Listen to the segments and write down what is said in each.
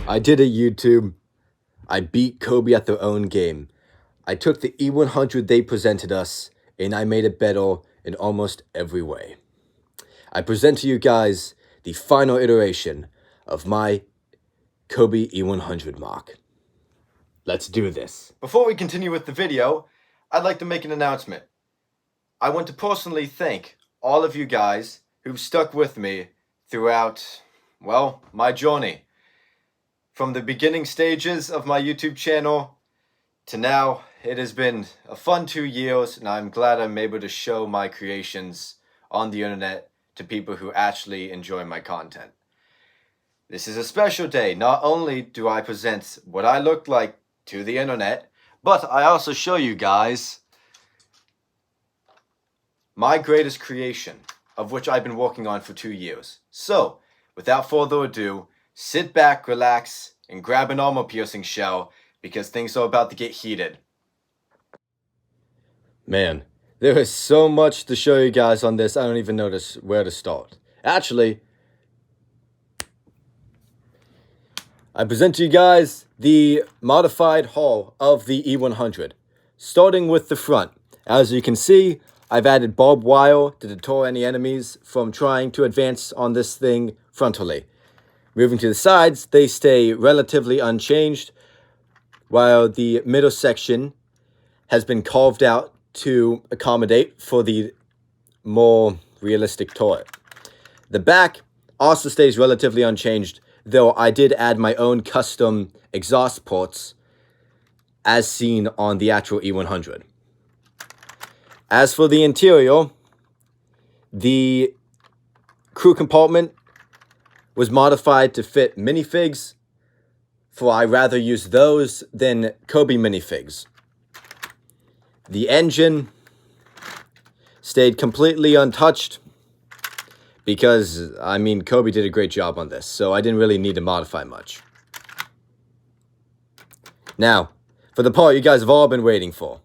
I did it, YouTube. I beat Cobi at their own game. I took the E-100 they presented us, and I made it better in almost every way. I present to you guys the final iteration of my Cobi E-100 mock. Let's do this. Before we continue with the video, I'd like to make an announcement. I want to personally thank all of you guys who've stuck with me throughout, well, my journey. From the beginning stages of my YouTube channel to now, it has been a fun 2 years, and I'm glad I'm able to show my creations on the internet to people who actually enjoy my content. This is a special day. Not only do I present what I look like to the internet, but I also show you guys my greatest creation, of which I've been working on for 2 years. So, without further ado, sit back, relax, and grab an armor-piercing shell, because things are about to get heated. Man, there is so much to show you guys on this, I don't even know where to start. Actually, I present to you guys the modified hull of the E-100. Starting with the front. As you can see, I've added barbed wire to deter any enemies from trying to advance on this thing frontally. Moving to the sides, they stay relatively unchanged, while the middle section has been carved out to accommodate for the more realistic turret. The back also stays relatively unchanged, though I did add my own custom exhaust ports as seen on the actual E-100. As for the interior, the crew compartment was modified to fit minifigs, for I rather use those than Cobi minifigs. The engine stayed completely untouched because, Cobi did a great job on this, so I didn't really need to modify much. Now, for the part you guys have all been waiting for.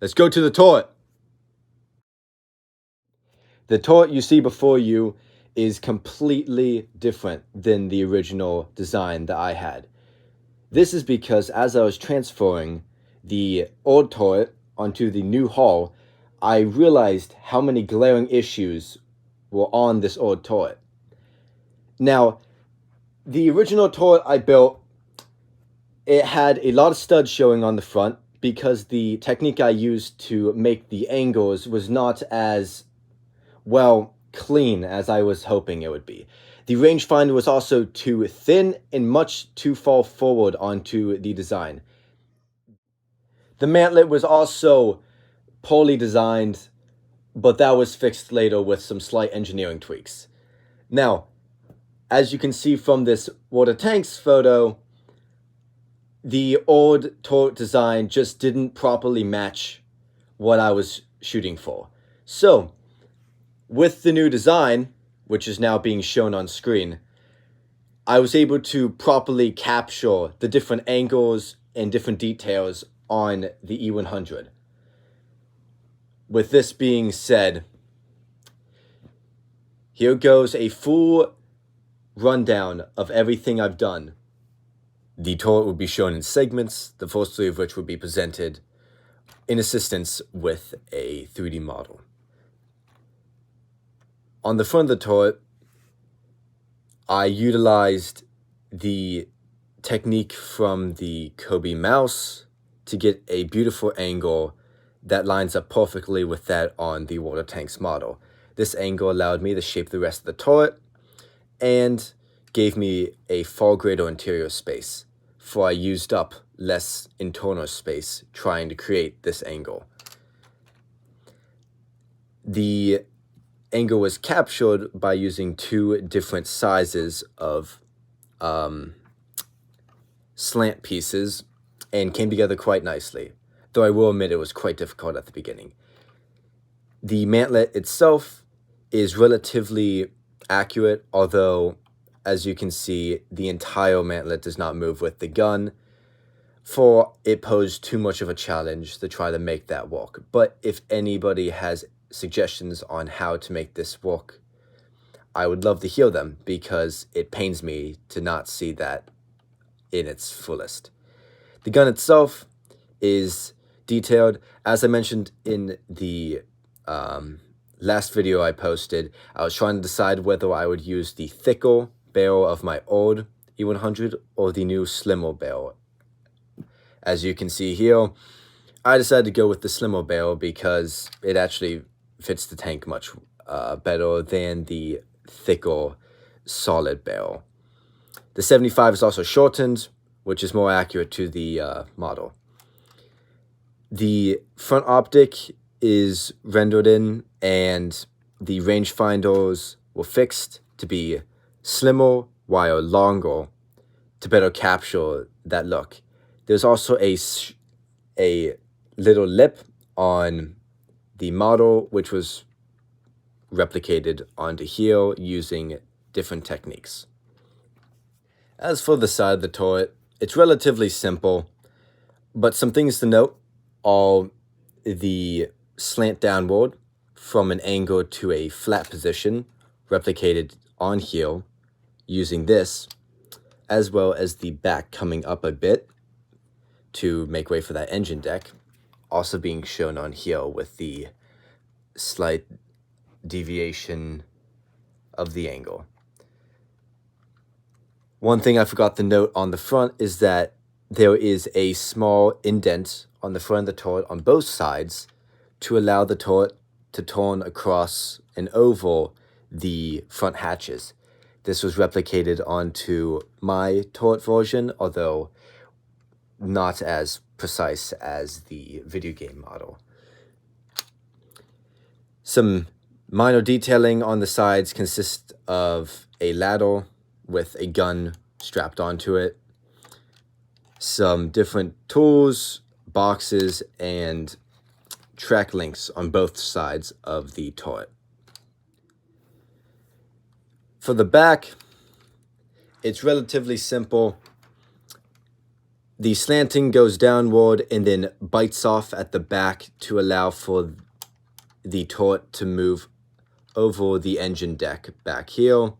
Let's go to the turret. The turret you see before you is completely different than the original design that I had. This is because as I was transferring the old turret onto the new hull, I realized how many glaring issues were on this old turret. Now, the original turret I built, it had a lot of studs showing on the front because the technique I used to make the angles was not as, well, clean as I was hoping it would be. The rangefinder was also too thin and much too far forward onto the design. The mantlet was also poorly designed, but that was fixed later with some slight engineering tweaks. Now, as you can see from this water tanks photo, the old turret design just didn't properly match what I was shooting for. So, with the new design, which is now being shown on screen, I was able to properly capture the different angles and different details on the E-100. With this being said, here goes a full rundown of everything I've done. The turret will be shown in segments, the first 3 of which will be presented in assistance with a 3D model. On the front of the turret, I utilized the technique from the Cobi mouse to get a beautiful angle that lines up perfectly with that on the water tanks model. This angle allowed me to shape the rest of the turret and gave me a far greater interior space, for I used up less internal space trying to create this angle. The angle was captured by using 2 different sizes of slant pieces and came together quite nicely, though I will admit it was quite difficult at the beginning. The mantlet itself is relatively accurate, although, as you can see, the entire mantlet does not move with the gun, for it posed too much of a challenge to try to make that work. But if anybody has suggestions on how to make this work, I would love to hear them, because it pains me to not see that in its fullest. The gun itself is detailed. As I mentioned in the last video I posted, I was trying to decide whether I would use the thicker barrel of my old E-100 or the new slimmer barrel. As you can see here, I decided to go with the slimmer barrel because it actually fits the tank much better than the thicker solid barrel. The 75 is also shortened, which is more accurate to the model. The front optic is rendered in, and the rangefinders were fixed to be slimmer while longer to better capture that look. There's also a little lip on the model, which was replicated onto here using different techniques. As for the side of the turret, it's relatively simple, but some things to note are the slant downward from an angle to a flat position replicated on here using this, as well as the back coming up a bit to make way for that engine deck, also being shown on here with the slight deviation of the angle. One thing I forgot to note on the front is that there is a small indent on the front of the turret on both sides to allow the turret to turn across and over the front hatches. This was replicated onto my turret version, although not as precise as the video game model. Some minor detailing on the sides consists of a ladder with a gun strapped onto it, some different tools, boxes, and track links on both sides of the turret. For the back, it's relatively simple. The slanting goes downward and then bites off at the back to allow for the turret to move over the engine deck back here.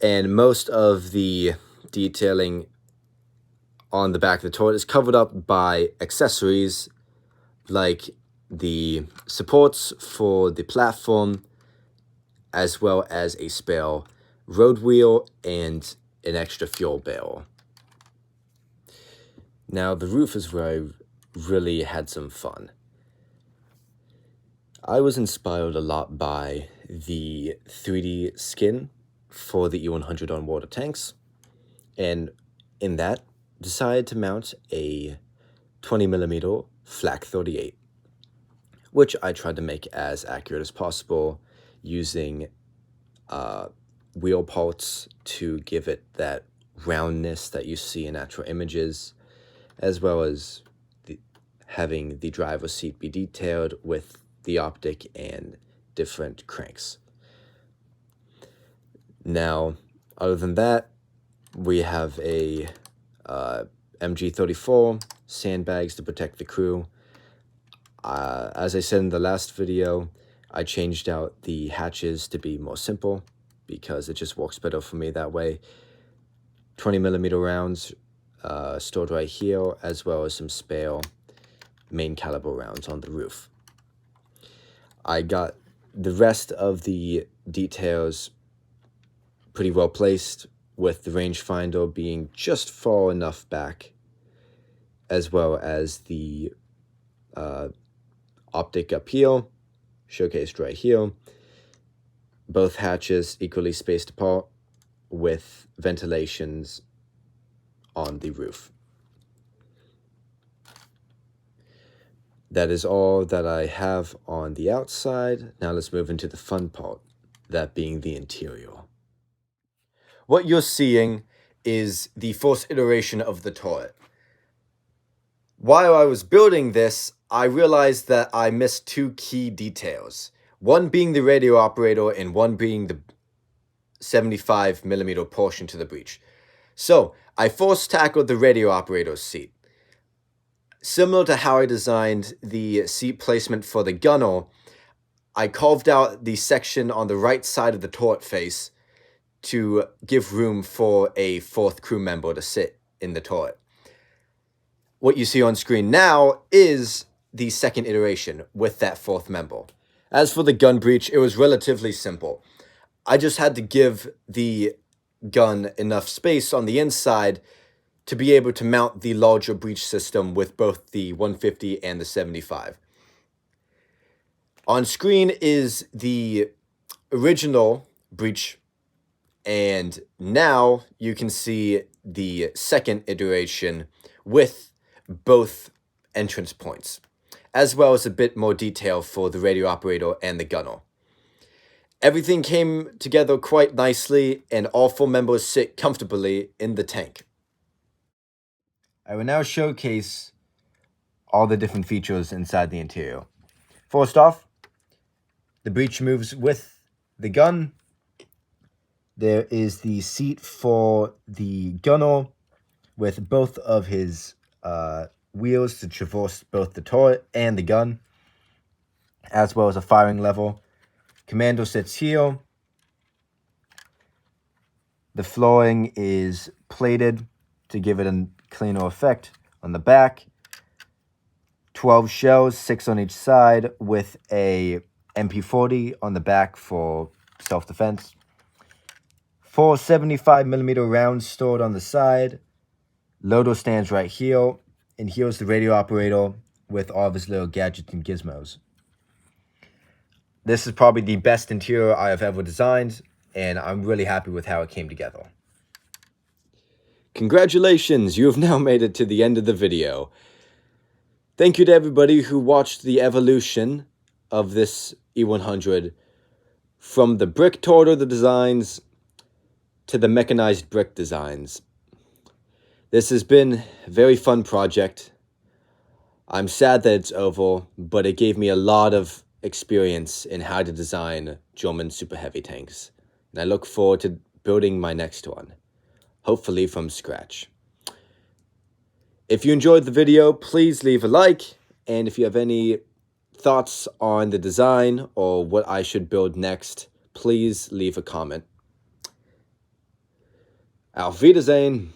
And most of the detailing on the back of the turret is covered up by accessories like the supports for the platform, as well as a spare road wheel and an extra fuel barrel. Now, the roof is where I really had some fun. I was inspired a lot by the 3D skin for the E-100 on water tanks, and in that, decided to mount a 20mm Flak 38, which I tried to make as accurate as possible using wheel parts to give it that roundness that you see in actual images, as well as having the driver's seat be detailed with the optic and different cranks. Now, other than that, we have a MG34, sandbags to protect the crew. As I said in the last video, I changed out the hatches to be more simple because it just works better for me that way. 20mm rounds stored right here, as well as some spare main caliber rounds on the roof. I got the rest of the details pretty well placed, with the rangefinder being just far enough back, as well as the optic up here, showcased right here. Both hatches equally spaced apart with ventilations on the roof. That is all that I have on the outside. Now let's move into the fun part, that being the interior. What you're seeing is the first iteration of the turret. While I was building this, I realized that I missed two key details. One being the radio operator and one being the 75mm portion to the breech. So, I first tackled the radio operator's seat. Similar to how I designed the seat placement for the gunner, I carved out the section on the right side of the turret face to give room for a fourth crew member to sit in the turret. What you see on screen now is the second iteration with that fourth member. As for the gun breech, it was relatively simple. I just had to give the gun enough space on the inside to be able to mount the larger breech system with both the 150 and the 75. On screen is the original breech, and now you can see the second iteration with both entrance points, as well as a bit more detail for the radio operator and the gunner. Everything came together quite nicely, and all 4 members sit comfortably in the tank. I will now showcase all the different features inside the interior. First off, the breech moves with the gun. There is the seat for the gunner with both of his wheels to traverse both the turret and the gun, as well as a firing level. Commander sits here. The flooring is plated to give it a cleaner effect on the back. 12 shells, 6 on each side, with a MP40 on the back for self-defense. 4 75mm rounds stored on the side. Loader stands right here, and here's the radio operator with all of his little gadgets and gizmos. This is probably the best interior I have ever designed, and I'm really happy with how it came together. Congratulations, you have now made it to the end of the video. Thank you to everybody who watched the evolution of this E-100 from the brick torter the designs to the mechanized brick designs. This has been a very fun project. I'm sad that it's over, but it gave me a lot of experience in how to design German super heavy tanks, and I look forward to building my next one, hopefully from scratch. If you enjoyed the video, please leave a like, and if you have any thoughts on the design or what I should build next, please leave a comment. Auf Wiedersehen!